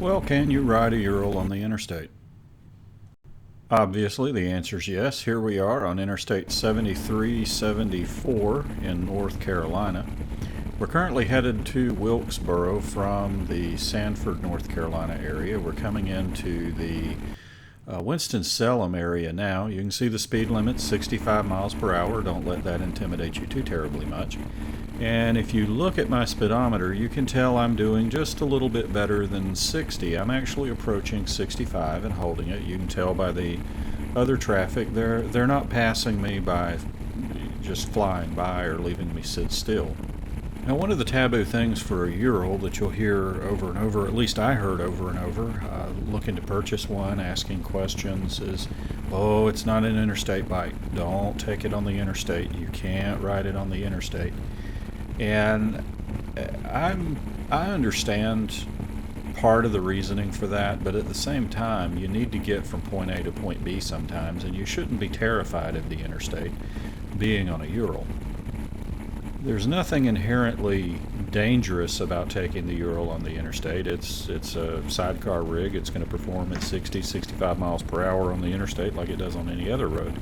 Well, can you ride a Ural on the interstate? Obviously, the answer is yes. Here we are on Interstate 7374 in North Carolina. We're currently headed to Wilkesboro from the Sanford, North Carolina area. We're coming into the Winston-Salem area now. You can see the speed limit, 65 miles per hour. Don't let that intimidate you too terribly much. And if you look at my speedometer, you can tell I'm doing just a little bit better than 60. I'm actually approaching 65 and holding it. You can tell by the other traffic. They're not passing me by just flying by or leaving me sit still. Now, one of the taboo things for a Ural that you'll hear over and over, at least I heard over and over, looking to purchase one, asking questions, is, oh, it's not an interstate bike. Don't take it on the interstate. You can't ride it on the interstate. And I understand part of the reasoning for that, but at the same time, you need to get from point A to point B sometimes, and you shouldn't be terrified of the interstate being on a Ural. There's nothing inherently dangerous about taking the Ural on the interstate. It's a sidecar rig. It's going to perform at 60, 65 miles per hour on the interstate like it does on any other road.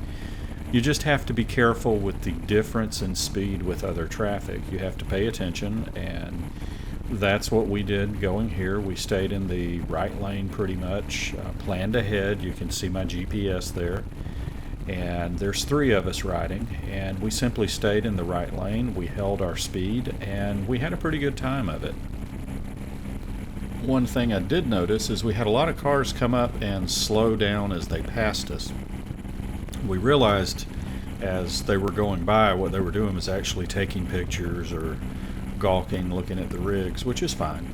You just have to be careful with the difference in speed with other traffic. You have to pay attention, and that's what we did going here. We stayed in the right lane pretty much, planned ahead. You can see my GPS there. And there's three of us riding, and we simply stayed in the right lane. We held our speed, and we had a pretty good time of it. One thing I did notice is we had a lot of cars come up and slow down as they passed us. We realized as they were going by what they were doing was actually taking pictures or gawking, looking at the rigs, which is fine.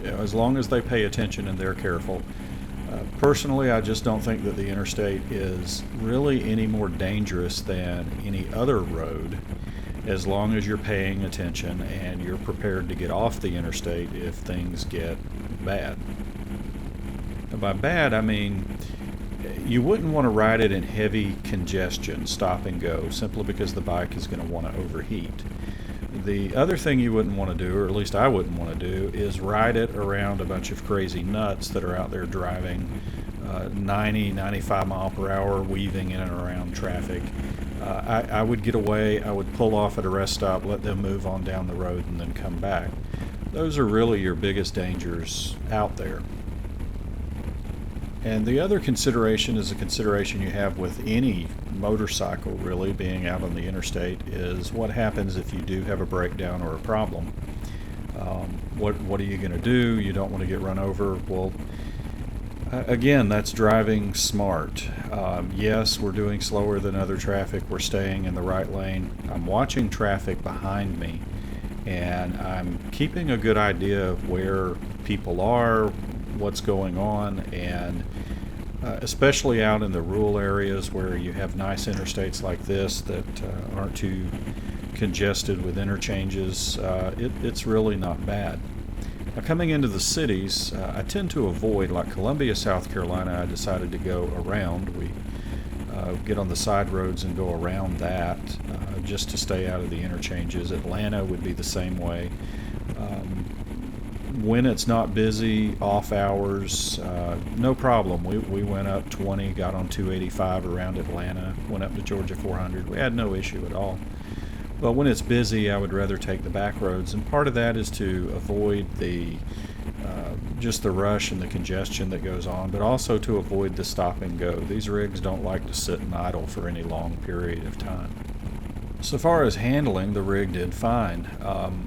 As long as they pay attention and they're careful. Personally, I just don't think that the interstate is really any more dangerous than any other road, as long as you're paying attention and you're prepared to get off the interstate if things get bad. And by bad, I mean you wouldn't want to ride it in heavy congestion, stop and go, simply because the bike is going to want to overheat. The other thing you wouldn't want to do, or at least I wouldn't want to do, is ride it around a bunch of crazy nuts that are out there driving 90, 95 mile per hour, weaving in and around traffic. I would get away, I would pull off at a rest stop, let them move on down the road, and then come back. Those are really your biggest dangers out there. And the other consideration is a consideration you have with any motorcycle really being out on the interstate is what happens if you do have a breakdown or a problem. What are you going to do? You don't want to get run over. Well, again, that's driving smart. Yes, we're doing slower than other traffic. We're staying in the right lane. I'm watching traffic behind me, and I'm keeping a good idea of where people are, what's going on, and especially out in the rural areas where you have nice interstates like this that aren't too congested with interchanges, it's really not bad. Now, coming into the cities, I tend to avoid, like Columbia, South Carolina, I decided to go around. We get on the side roads and go around that just to stay out of the interchanges. Atlanta would be the same way. When it's not busy, off hours, no problem. We went up 20, got on 285 around Atlanta, went up to Georgia 400. We had no issue at all. But when it's busy, I would rather take the back roads, and part of that is to avoid the just the rush and the congestion that goes on, but also to avoid the stop and go. These rigs don't like to sit and idle for any long period of time. So far as handling, the rig did fine.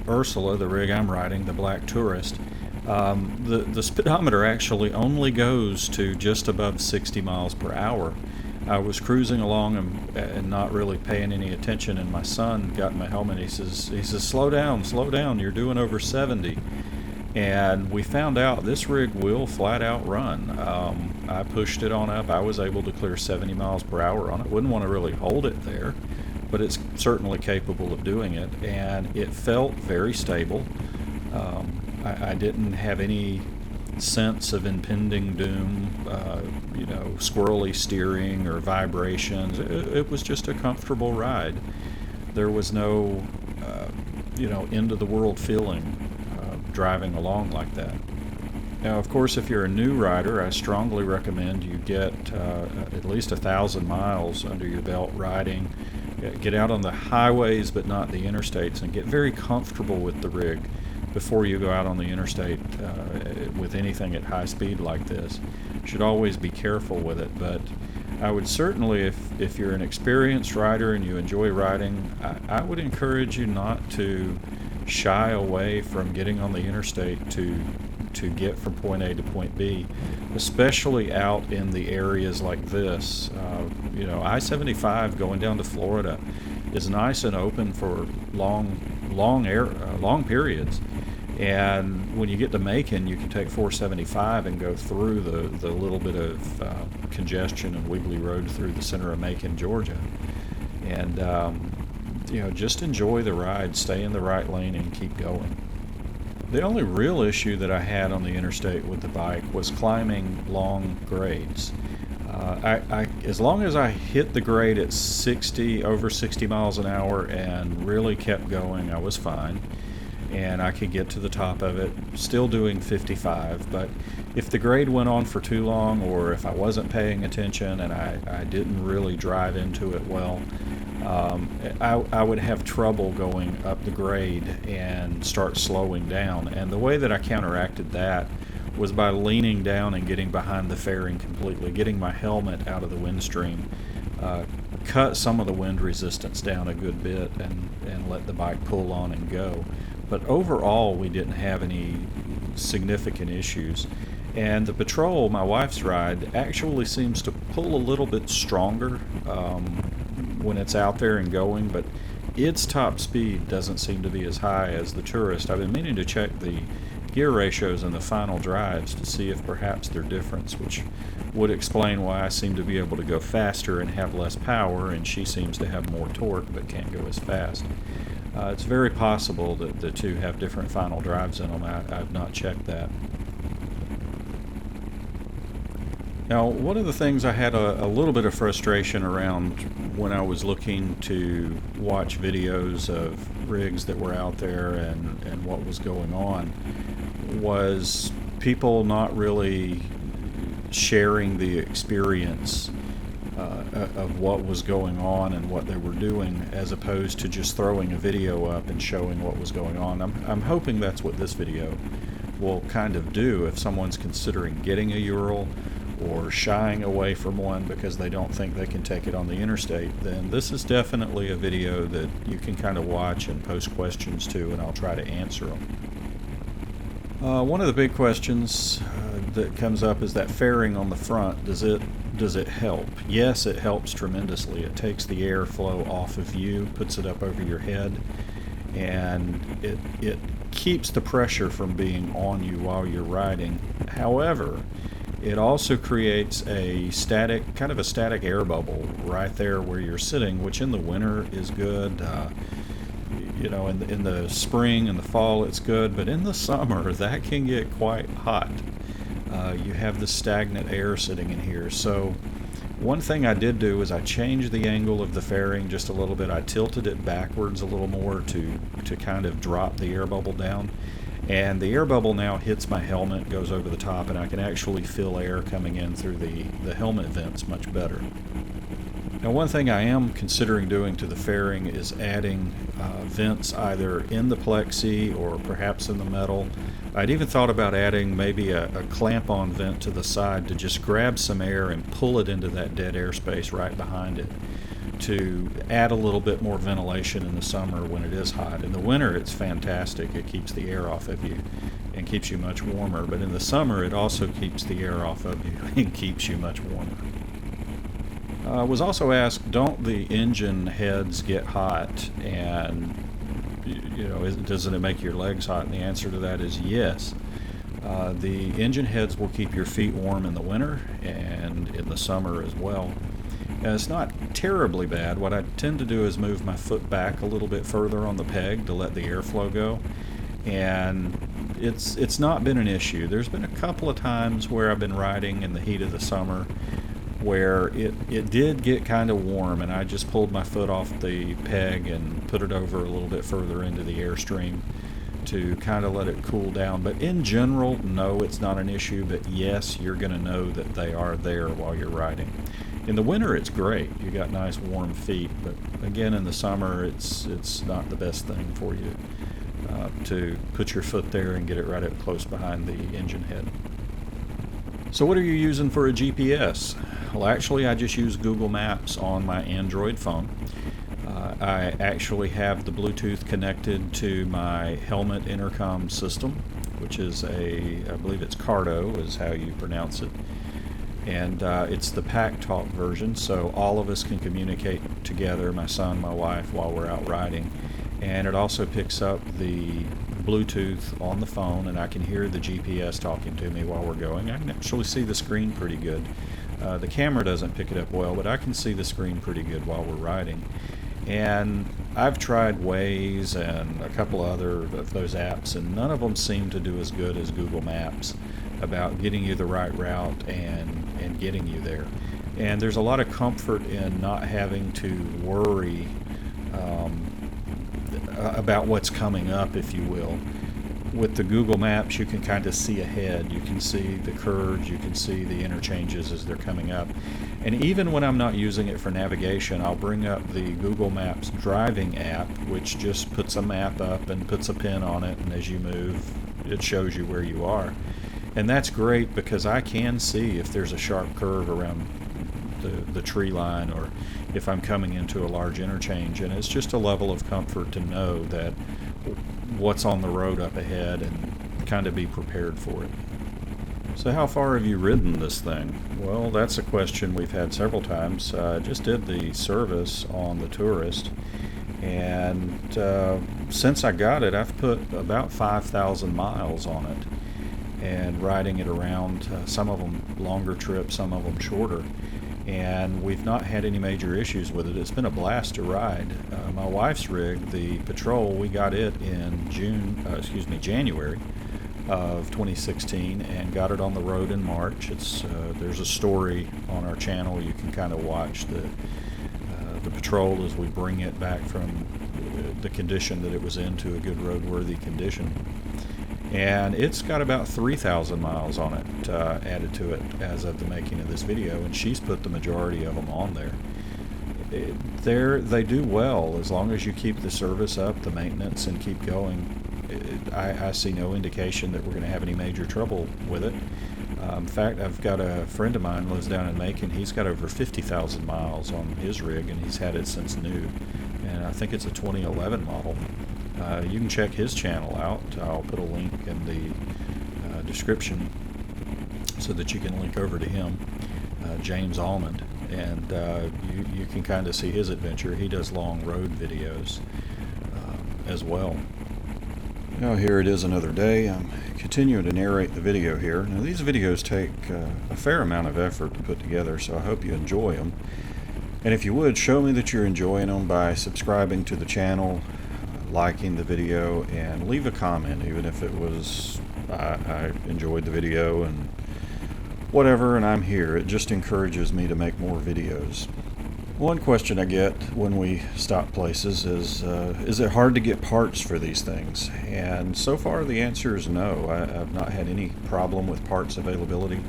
Ursula, the rig I'm riding, the Black Tourist, the speedometer actually only goes to just above 60 miles per hour. I was cruising along and not really paying any attention, and my son got in my helmet. He says, slow down, you're doing over 70. And we found out this rig will flat out run. I pushed it on up. I was able to clear 70 miles per hour on it. Wouldn't want to really hold it there, but it's certainly capable of doing it, and it felt very stable. I didn't have any sense of impending doom, squirrely steering or vibrations. It was just a comfortable ride. There was no, end of the world feeling driving along like that. Now, of course, if you're a new rider, I strongly recommend you get at least 1,000 miles under your belt riding. Get out on the highways, but not the interstates, and get very comfortable with the rig before you go out on the interstate with anything at high speed like this. You should always be careful with it, but I would certainly, if you're an experienced rider and you enjoy riding, I would encourage you not to shy away from getting on the interstate to get from point A to point B, especially out in the areas like this. I-75 going down to Florida is nice and open for long periods. And when you get to Macon, you can take 475 and go through the little bit of congestion and wiggly road through the center of Macon, Georgia. And just enjoy the ride, stay in the right lane, and keep going. The only real issue that I had on the interstate with the bike was climbing long grades. As long as I hit the grade at over 60 miles an hour and really kept going, I was fine. And I could get to the top of it, still doing 55. But if the grade went on for too long, or if I wasn't paying attention and I didn't really drive into it well, I would have trouble going up the grade and start slowing down. And the way that I counteracted that was by leaning down and getting behind the fairing completely, getting my helmet out of the windstream, cut some of the wind resistance down a good bit, and let the bike pull on and go. But overall, we didn't have any significant issues. And the Patrol, my wife's ride, actually seems to pull a little bit stronger when it's out there and going, but its top speed doesn't seem to be as high as the Tourist. I've been meaning to check the gear ratios in the final drives to see if perhaps they're different, which would explain why I seem to be able to go faster and have less power, and she seems to have more torque but can't go as fast. It's very possible that the two have different final drives in them. I've not checked that. Now, one of the things I had a little bit of frustration around when I was looking to watch videos of rigs that were out there and what was going on was people not really sharing the experience of what was going on and what they were doing, as opposed to just throwing a video up and showing what was going on. I'm hoping that's what this video will kind of do. If someone's considering getting a Ural or shying away from one because they don't think they can take it on the interstate, then this is definitely a video that you can kind of watch and post questions to, and I'll try to answer them. One of the big questions that comes up is that fairing on the front. Does it help? Yes, it helps tremendously. It takes the airflow off of you, puts it up over your head, and it keeps the pressure from being on you while you're riding. However, it also creates kind of a static air bubble right there where you're sitting, which in the winter is good. In the spring and the fall it's good, but in the summer that can get quite hot. You have the stagnant air sitting in here. So one thing I did do is I changed the angle of the fairing just a little bit. I tilted it backwards a little more to kind of drop the air bubble down. And the air bubble now hits my helmet, goes over the top, and I can actually feel air coming in through the helmet vents much better. Now, one thing I am considering doing to the fairing is adding vents either in the plexi or perhaps in the metal. I'd even thought about adding maybe a clamp-on vent to the side to just grab some air and pull it into that dead airspace right behind it, to add a little bit more ventilation in the summer when it is hot. In the winter, it's fantastic. It keeps the air off of you and keeps you much warmer. But in the summer, it also keeps the air off of you and keeps you much warmer. I was also asked, don't the engine heads get hot? And, doesn't it make your legs hot? And the answer to that is yes. The engine heads will keep your feet warm in the winter and in the summer as well. It's not terribly bad. What I tend to do is move my foot back a little bit further on the peg to let the airflow go, and it's not been an issue. There's been a couple of times where I've been riding in the heat of the summer where it did get kind of warm, and I just pulled my foot off the peg and put it over a little bit further into the airstream to kind of let it cool down. But in general, no, it's not an issue, but yes, you're going to know that they are there while you're riding. In the winter, it's great. You got nice warm feet, but again, in the summer, it's not the best thing for you to put your foot there and get it right up close behind the engine head. So what are you using for a GPS? Well, actually, I just use Google Maps on my Android phone. I actually have the Bluetooth connected to my helmet intercom system, which is I believe it's Cardo is how you pronounce it. And it's the Pack Talk version, so all of us can communicate together, my son, my wife, while we're out riding. And it also picks up the Bluetooth on the phone, and I can hear the GPS talking to me while we're going. I can actually see the screen pretty good. The camera doesn't pick it up well, but I can see the screen pretty good while we're riding. And I've tried Waze and a couple other of those apps, and none of them seem to do as good as Google Maps about getting you the right route and getting you there. And there's a lot of comfort in not having to worry about what's coming up, if you will. With the Google Maps, you can kind of see ahead. You can see the curves, you can see the interchanges as they're coming up. And even when I'm not using it for navigation, I'll bring up the Google Maps driving app, which just puts a map up and puts a pin on it, and as you move, it shows you where you are. And that's great because I can see if there's a sharp curve around the tree line, or if I'm coming into a large interchange, and it's just a level of comfort to know that what's on the road up ahead and kind of be prepared for it. So how far have you ridden this thing? Well, that's a question we've had several times. I just did the service on the Tourist, and since I got it, I've put about 5,000 miles on it, and riding it around, some of them longer trips, some of them shorter. And we've not had any major issues with it. It's been a blast to ride. My wife's rig, the Patrol, we got it in January of 2016 and got it on the road in March. There's a story on our channel. You can kind of watch the Patrol as we bring it back from the condition that it was in to a good roadworthy condition. And it's got about 3,000 miles on it added to it as of the making of this video, and she's put the majority of them on there. They do well as long as you keep the service up, the maintenance, and keep going. I see no indication that we're going to have any major trouble with it. In fact, I've got a friend of mine who lives down in Macon. He's got over 50,000 miles on his rig, and he's had it since new. And I think it's a 2011 model. You can check his channel out. I'll put a link in the description so that you can link over to him, James Almond, and you can kind of see his adventure. He does long road videos as well. Now here it is another day. I'm continuing to narrate the video here. Now these videos take a fair amount of effort to put together, so I hope you enjoy them. And if you would, show me that you're enjoying them by subscribing to the channel, liking the video, and leave a comment, even if it was I enjoyed the video and whatever, and I'm here. It just encourages me to make more videos. One question I get when we stop places is it hard to get parts for these things? And so far the answer is no. I've not had any problem with parts availability.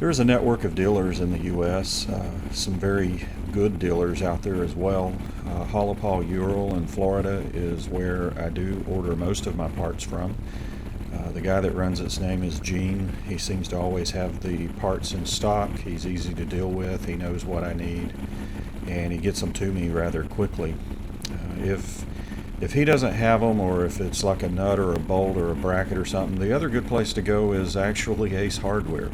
There's a network of dealers in the U.S., some very good dealers out there as well. Ural in Florida is where I do order most of my parts from. The guy that runs its name is Gene. He seems to always have the parts in stock. He's easy to deal with. He knows what I need, and he gets them to me rather quickly. If he doesn't have them, or if it's like a nut or a bolt or a bracket or something, the other good place to go is actually Ace Hardware.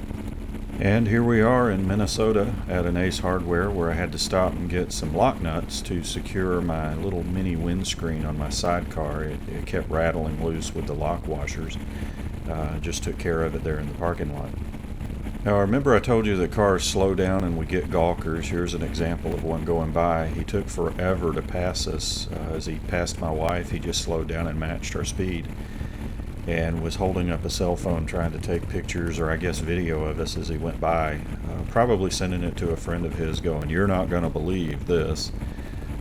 And here we are in Minnesota at an Ace Hardware, where I had to stop and get some lock nuts to secure my little mini windscreen on my sidecar. It kept rattling loose with the lock washers. Just took care of it there in the parking lot. Now remember I told you that cars slow down and we get gawkers. Here's an example of one going by. He took forever to pass us. As he passed my wife, he just slowed down and matched our speed, and was holding up a cell phone trying to take pictures, or I guess video of us as he went by, probably sending it to a friend of his going, "You're not going to believe this."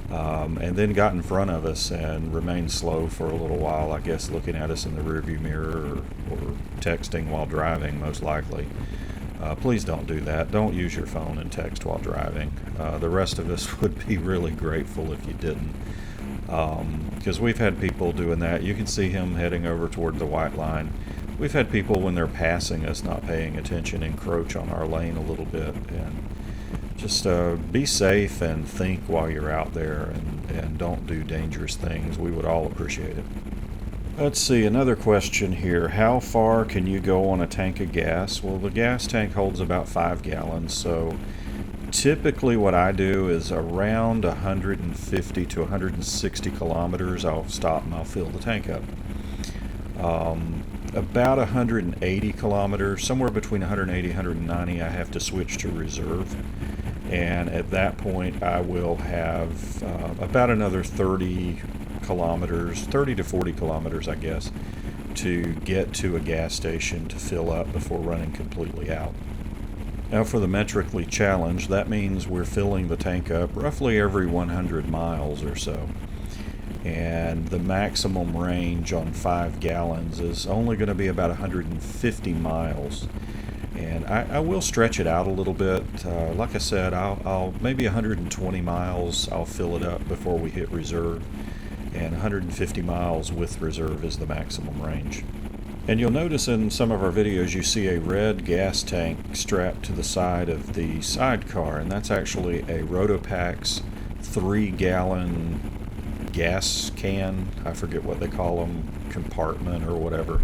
and then got in front of us and remained slow for a little while, I guess looking at us in the rearview mirror or texting while driving, most likely. Please don't do that. Don't use your phone and text while driving. The rest of us would be really grateful if you didn't, because we've had people doing that. You can see him heading over toward the white line. We've had people, when they're passing us, not paying attention, encroach on our lane a little bit. And just be safe and think while you're out there, and don't do dangerous things. We would all appreciate it. Let's see, another question here. How far can you go on a tank of gas? Well, the gas tank holds about 5 gallons, so typically what I do is around 150 to 160 kilometers, I'll stop and I'll fill the tank up. About 180 kilometers, somewhere between 180 and 190, I have to switch to reserve. And at that point, I will have about another 30 kilometers, 30 to 40 kilometers, I guess, to get to a gas station to fill up before running completely out. Now for the metrically challenged, that means we're filling the tank up roughly every 100 miles or so. And the maximum range on 5 gallons is only going to be about 150 miles. And I will stretch it out a little bit. Like I said, I'll maybe 120 miles I'll fill it up before we hit reserve, and 150 miles with reserve is the maximum range. And you'll notice in some of our videos you see a red gas tank strapped to the side of the sidecar, and that's actually a Rotopax 3-gallon gas can. I forget what they call them, compartment or whatever.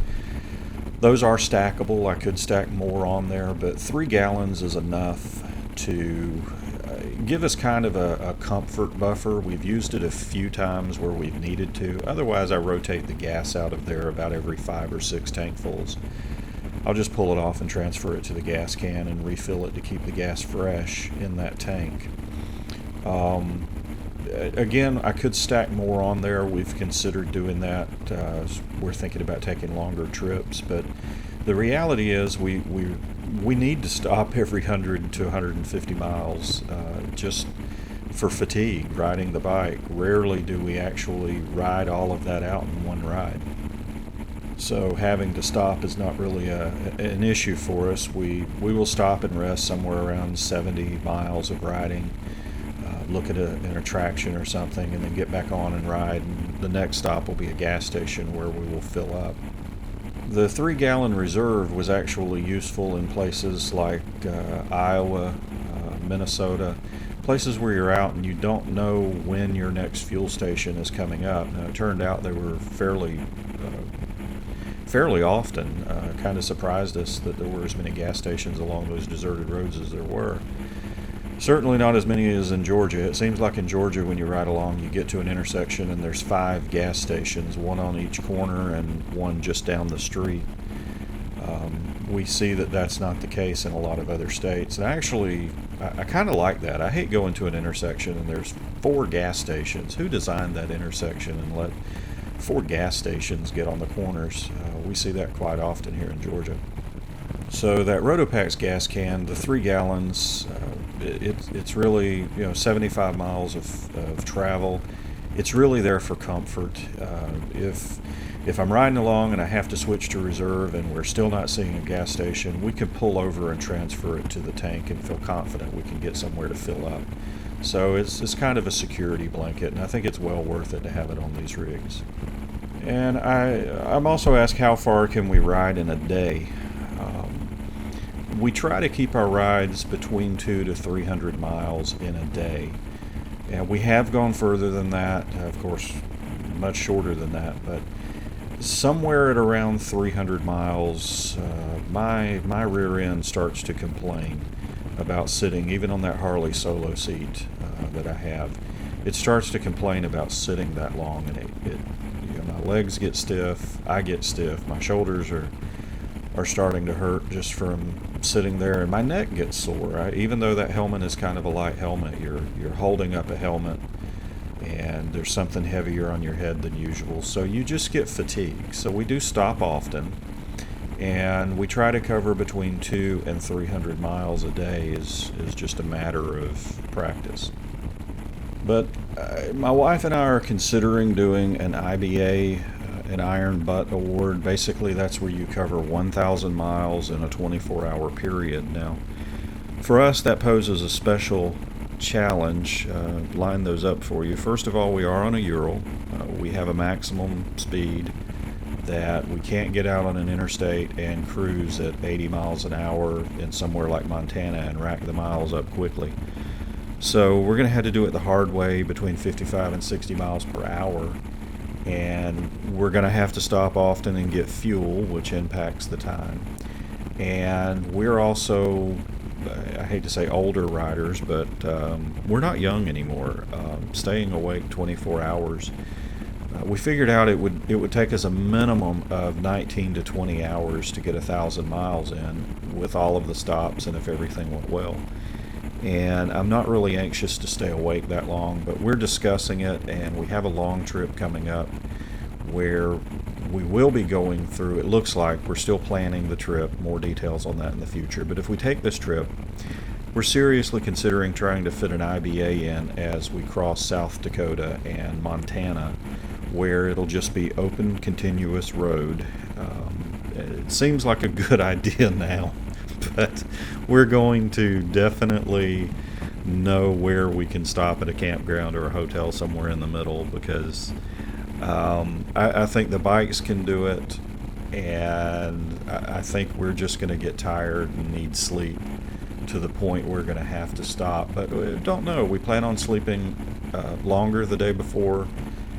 Those are stackable. I could stack more on there, but 3 gallons is enough to give us kind of a comfort buffer. We've used it a few times where we've needed to. Otherwise, I rotate the gas out of there about every 5 or 6 tankfuls. I'll just pull it off and transfer it to the gas can and refill it to keep the gas fresh in that tank. Again, I could stack more on there. We've considered doing that. We're thinking about taking longer trips, but the reality is we need to stop every 100 to 150 miles just for fatigue, riding the bike. Rarely do we actually ride all of that out in one ride. So having to stop is not really an issue for us. We will stop and rest somewhere around 70 miles of riding. Look at an attraction or something, and then get back on and ride. And the next stop will be a gas station where we will fill up. The 3-gallon reserve was actually useful in places like Iowa, Minnesota, places where you're out and you don't know when your next fuel station is coming up. Now, it turned out they were fairly often. Kind of surprised us that there were as many gas stations along those deserted roads as there were. Certainly not as many as in Georgia. It seems like in Georgia, when you ride along, you get to an intersection and there's 5 gas stations, one on each corner and one just down the street. We see that that's not the case in a lot of other states. And actually, I kind of like that. I hate going to an intersection and there's 4 gas stations. Who designed that intersection and let 4 gas stations get on the corners? We see that quite often here in Georgia. So that Rotopax gas can, the 3 gallons, it's really 75 miles of travel. It's really there for comfort. If I'm riding along and I have to switch to reserve and we're still not seeing a gas station, we can pull over and transfer it to the tank and feel confident we can get somewhere to fill up. So it's kind of a security blanket, and I think it's well worth it to have it on these rigs. And I'm also asked, how far can we ride in a day? We try to keep our rides between 200 to 300 miles in a day. And we have gone further than that, of course, much shorter than that, but somewhere at around 300 miles, my rear end starts to complain about sitting, even on that Harley solo seat that I have. It starts to complain about sitting that long, and my legs get stiff, I get stiff, my shoulders are starting to hurt just from sitting there, and my neck gets sore. Even though that helmet is kind of a light helmet, you're holding up a helmet and there's something heavier on your head than usual, so you just get fatigued. So we do stop often, and we try to cover between 200 and 300 miles a day is just a matter of practice. But my wife and I are considering doing an IBA, an Iron Butt Award. Basically, that's where you cover 1,000 miles in a 24-hour period. Now, for us, that poses a special challenge. Line those up for you. First of all, we are on a Ural. We have a maximum speed that we can't get out on an interstate and cruise at 80 miles an hour in somewhere like Montana and rack the miles up quickly. So we're going to have to do it the hard way, between 55 and 60 miles per hour. And we're going to have to stop often and get fuel, which impacts the time. And we're also, I hate to say older riders, but we're not young anymore. Staying awake 24 hours, we figured out it would take us a minimum of 19 to 20 hours to get 1,000 miles in with all of the stops and if everything went well. And I'm not really anxious to stay awake that long, but we're discussing it, and we have a long trip coming up where we will be going through, it looks like we're still planning the trip, more details on that in the future, but if we take this trip, we're seriously considering trying to fit an IBA in as we cross South Dakota and Montana, where it'll just be open, continuous road. It seems like a good idea now, but we're going to definitely know where we can stop at a campground or a hotel somewhere in the middle, because I think the bikes can do it, and I think we're just going to get tired and need sleep to the point we're going to have to stop. But we don't know. We plan on sleeping longer the day before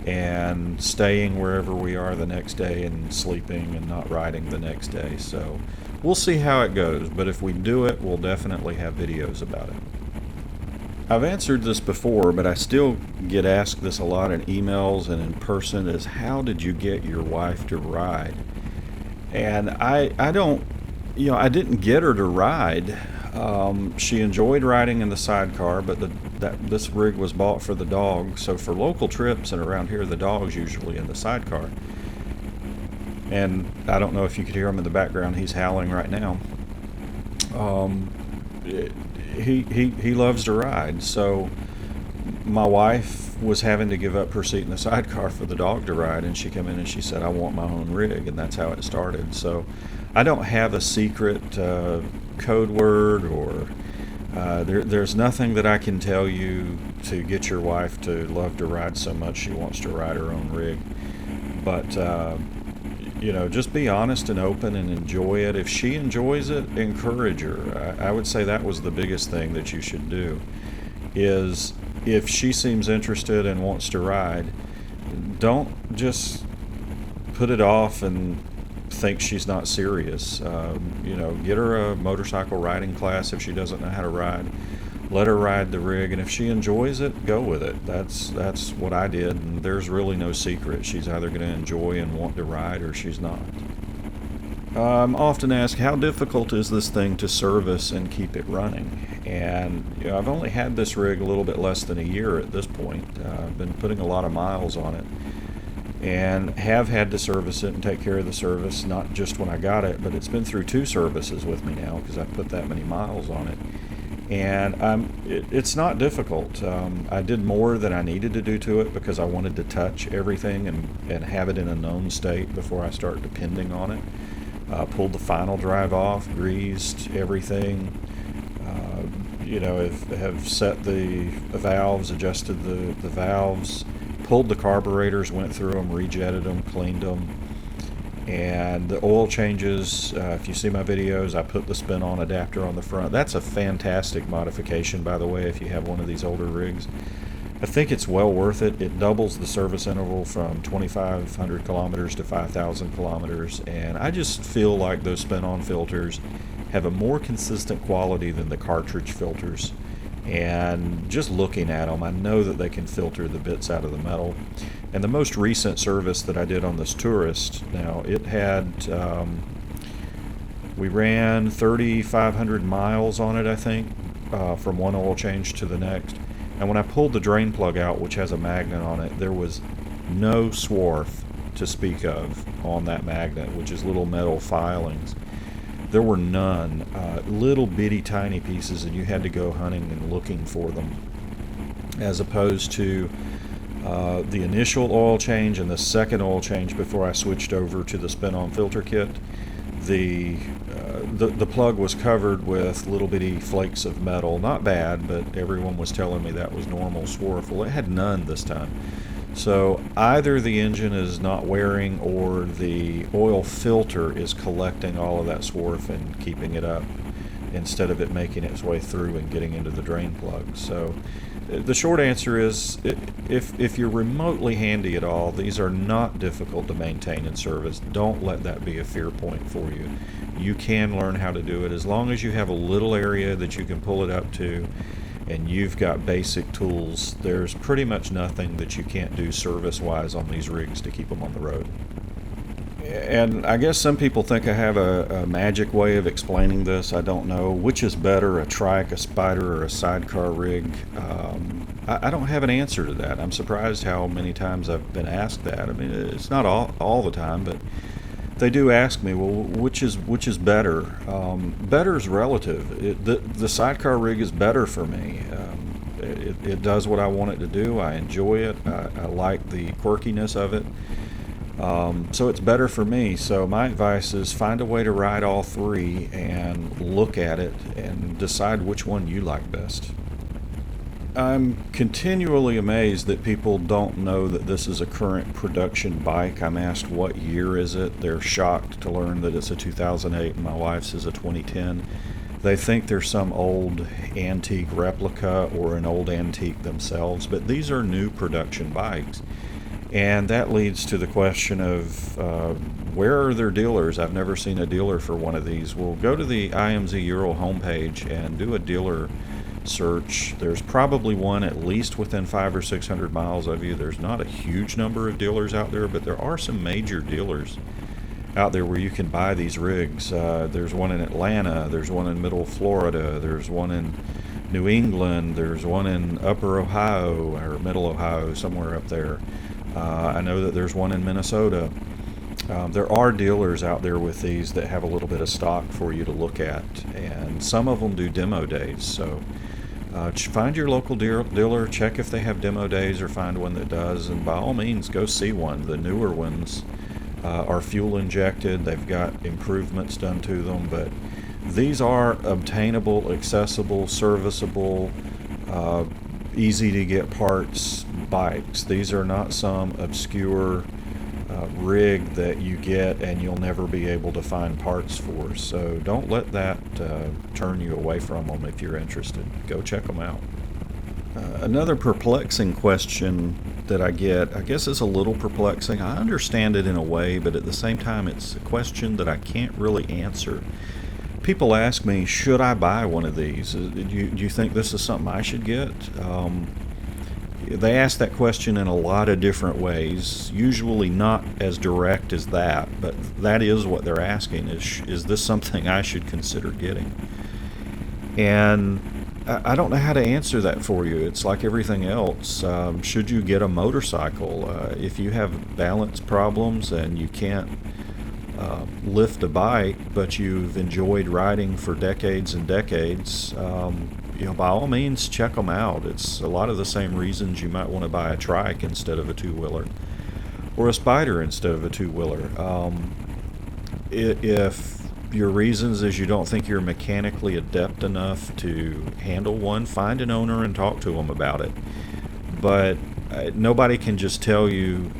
and staying wherever we are the next day and sleeping and not riding the next day. So we'll see how it goes, but if we do it, we'll definitely have videos about it. I've answered this before, but I still get asked this a lot in emails and in person, is how did you get your wife to ride? And I don't, I didn't get her to ride. She enjoyed riding in the sidecar, but this rig was bought for the dog. So for local trips and around here, the dog's usually in the sidecar. And I don't know if you could hear him in the background. He's howling right now. He loves to ride. So my wife was having to give up her seat in the sidecar for the dog to ride, and she came in and she said, I want my own rig, and that's how it started. So I don't have a secret code word, or there's nothing that I can tell you to get your wife to love to ride so much she wants to ride her own rig. But just be honest and open and enjoy it. If she enjoys it, encourage her. I would say that was the biggest thing that you should do, is if she seems interested and wants to ride, don't just put it off and think she's not serious. Get her a motorcycle riding class if she doesn't know how to ride. Let her ride the rig, and if she enjoys it, go with it. That's what I did, and there's really no secret. She's either going to enjoy and want to ride, or she's not. I'm often asked, how difficult is this thing to service and keep it running? And I've only had this rig a little bit less than a year at this point. I've been putting a lot of miles on it, and have had to service it and take care of the service, not just when I got it, but it's been through 2 services with me now because I've put that many miles on it. And it's not difficult. I did more than I needed to do to it because I wanted to touch everything and have it in a known state before I start depending on it. Pulled the final drive off, greased everything, have set the valves, adjusted the valves, pulled the carburetors, went through them, rejetted them, cleaned them. And the oil changes, if you see my videos, I put the spin-on adapter on the front. That's a fantastic modification, by the way, if you have one of these older rigs. I think it's well worth it. It doubles the service interval from 2,500 kilometers to 5,000 kilometers, and I just feel like those spin-on filters have a more consistent quality than the cartridge filters. And just looking at them, I know that they can filter the bits out of the metal. And the most recent service that I did on this Tourist, now it had, we ran 3,500 miles on it, I think, from one oil change to the next. And when I pulled the drain plug out, which has a magnet on it, there was no swarf to speak of on that magnet, which is little metal filings. There were none, little bitty tiny pieces, and you had to go hunting and looking for them. as opposed to the initial oil change and the second oil change before I switched over to the spin-on filter kit. The plug was covered with little bitty flakes of metal. Not bad, but everyone was telling me that was normal swarf. Well, it had none this time. So either the engine is not wearing or the oil filter is collecting all of that swarf and keeping it up instead of it making its way through and getting into the drain plug. So the short answer is, if you're remotely handy at all, these are not difficult to maintain and service. Don't let that be a fear point for you. You can learn how to do it as long as you have a little area that you can pull it up to and you've got basic tools. There's pretty much nothing that you can't do service-wise on these rigs to keep them on the road. And I guess some people think I have a magic way of explaining this. I don't know. Which is better, a trike, a spider, or a sidecar rig? I don't have an answer to that. I'm surprised how many times I've been asked that. I mean, it's not all the time, but they do ask me, well, which is better? Better is relative. The sidecar rig is better for me. It does what I want it to do. I enjoy it. I like the quirkiness of it. So it's better for me. So my advice is find a way to ride all three and look at it and decide which one you like best. I'm continually amazed that people don't know that this is a current production bike. I'm asked what year is it. They're shocked to learn that it's a 2008 and my wife's is a 2010. They think they're some old antique replica or an old antique themselves, but these are new production bikes. And that leads to the question of where are their dealers? I've never seen a dealer for one of these. Well, go to the IMZ Ural homepage and do a dealer search. There's probably one at least within 500 or 600 miles of you. There's not a huge number of dealers out there, but there are some major dealers out there where you can buy these rigs. There's one in Atlanta, there's one in Middle Florida, there's one in New England, there's one in Upper Ohio or Middle Ohio, somewhere up there. I know that there's one in Minnesota. There are dealers out there with these that have a little bit of stock for you to look at, and some of them do demo days. So find your local dealer, check if they have demo days or find one that does, and by all means go see one. The newer ones are fuel injected, they've got improvements done to them, but these are obtainable, accessible, serviceable, easy to get parts bikes. These are not some obscure rig that you get and you'll never be able to find parts for. So don't let that turn you away from them if you're interested. Go check them out. Another perplexing question that I get, I guess it's a little perplexing. I understand it in a way, but at the same time it's a question that I can't really answer. People ask me, should I buy one of these? Do you think this is something I should get? They ask that question in a lot of different ways, usually not as direct as that, but that is what they're asking, is this something I should consider getting? And I don't know how to answer that for you. It's like everything else. Should you get a motorcycle? If you have balance problems and you can't lift a bike, but you've enjoyed riding for decades and decades, by all means check them out. It's a lot of the same reasons you might want to buy a trike instead of a two-wheeler, or a spider instead of a two-wheeler. If your reasons is you don't think you're mechanically adept enough to handle one, find an owner and talk to them about it. But nobody can just tell you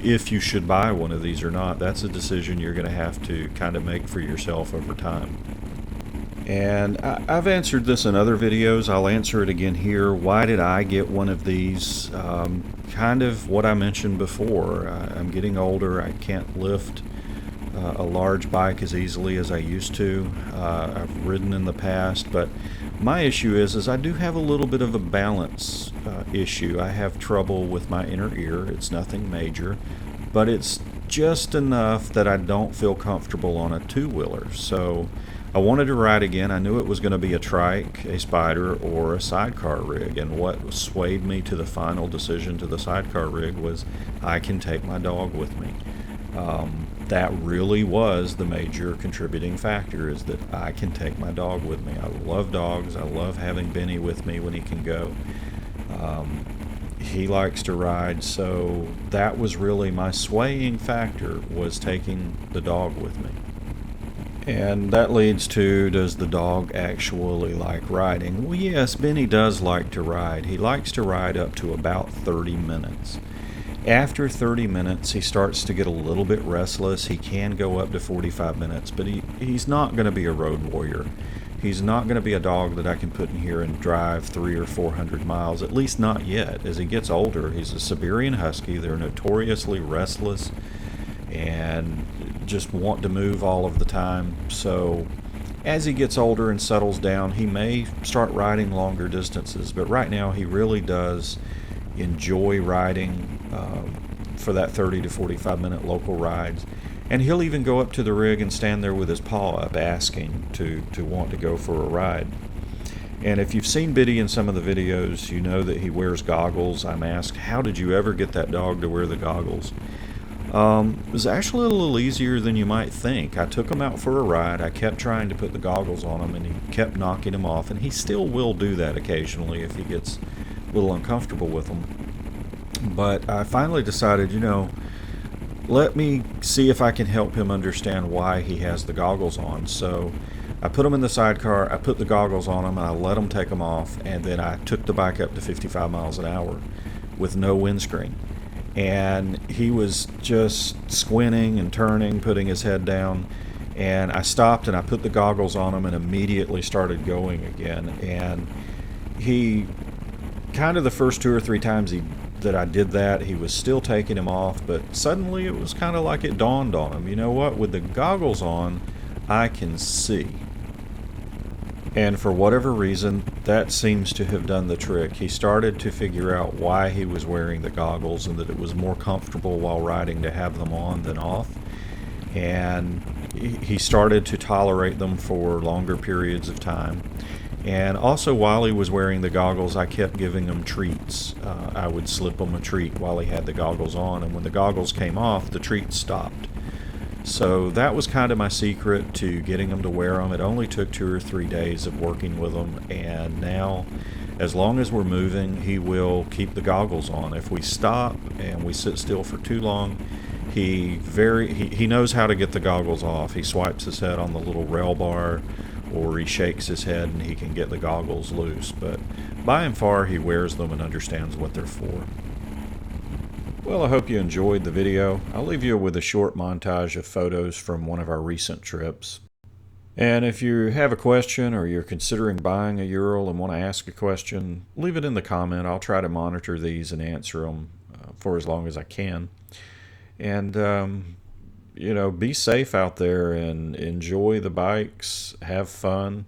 if you should buy one of these or not. That's a decision you're going to have to kind of make for yourself over time. And I've answered this in other videos. I'll answer it again here. Why did I get one of these? Kind of what I mentioned before. I'm getting older. I can't lift a large bike as easily as I used to. I've ridden in the past, but my issue is I do have a little bit of a balance issue. I have trouble with my inner ear. It's nothing major, but it's just enough that I don't feel comfortable on a two-wheeler. So I wanted to ride again. I knew it was going to be a trike, a spider, or a sidecar rig, and what swayed me to the final decision to the sidecar rig was I can take my dog with me. That really was the major contributing factor, is that I can take my dog with me. I love dogs. I love having Benny with me when he can go. He likes to ride, so that was really my swaying factor, was taking the dog with me. And that leads to, does the dog actually like riding? Well, yes, Benny does like to ride. He likes to ride up to about 30 minutes. After 30 minutes, he starts to get a little bit restless. He can go up to 45 minutes, but he's not going to be a road warrior. He's not going to be a dog that I can put in here and drive 300 or 400 miles, at least not yet. As he gets older, he's a Siberian Husky. They're notoriously restless and just want to move all of the time. So as he gets older and settles down, he may start riding longer distances, but right now he really does enjoy riding for that 30 to 45 minute local rides. And he'll even go up to the rig and stand there with his paw up asking to want to go for a ride. And if you've seen Biddy in some of the videos, you know that he wears goggles. I'm asked, how did you ever get that dog to wear the goggles? It was actually a little easier than you might think. I took him out for a ride. I kept trying to put the goggles on him, and he kept knocking him off. And he still will do that occasionally if he gets a little uncomfortable with them. But I finally decided, let me see if I can help him understand why he has the goggles on. So I put him in the sidecar, I put the goggles on him, and I let him take them off, and then I took the bike up to 55 miles an hour with no windscreen. And he was just squinting and turning, putting his head down, and I stopped and I put the goggles on him and immediately started going again. And he, kind of the first 2 or 3 times that I did that, he was still taking him off, but suddenly it was kind of like it dawned on him, you know what, with the goggles on, I can see. And for whatever reason, that seems to have done the trick. He started to figure out why he was wearing the goggles and that it was more comfortable while riding to have them on than off. And he started to tolerate them for longer periods of time. And also, while he was wearing the goggles, I kept giving him treats. I would slip him a treat while he had the goggles on, and when the goggles came off, the treats stopped. So that was kind of my secret to getting him to wear them. It only took 2 or 3 days of working with him, and now, as long as we're moving, he will keep the goggles on. If we stop and we sit still for too long, he knows how to get the goggles off. He swipes his head on the little rail bar, or he shakes his head and he can get the goggles loose. But by and far, he wears them and understands what they're for. Well, I hope you enjoyed the video. I'll leave you with a short montage of photos from one of our recent trips. And if you have a question or you're considering buying a Ural and want to ask a question, leave it in the comment. I'll try to monitor these and answer them for as long as I can. And be safe out there and enjoy the bikes, have fun.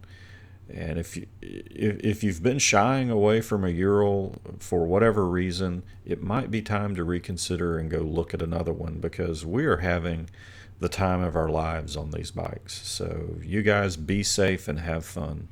And if you've been shying away from a Ural for whatever reason, it might be time to reconsider and go look at another one, because we are having the time of our lives on these bikes. So you guys be safe and have fun.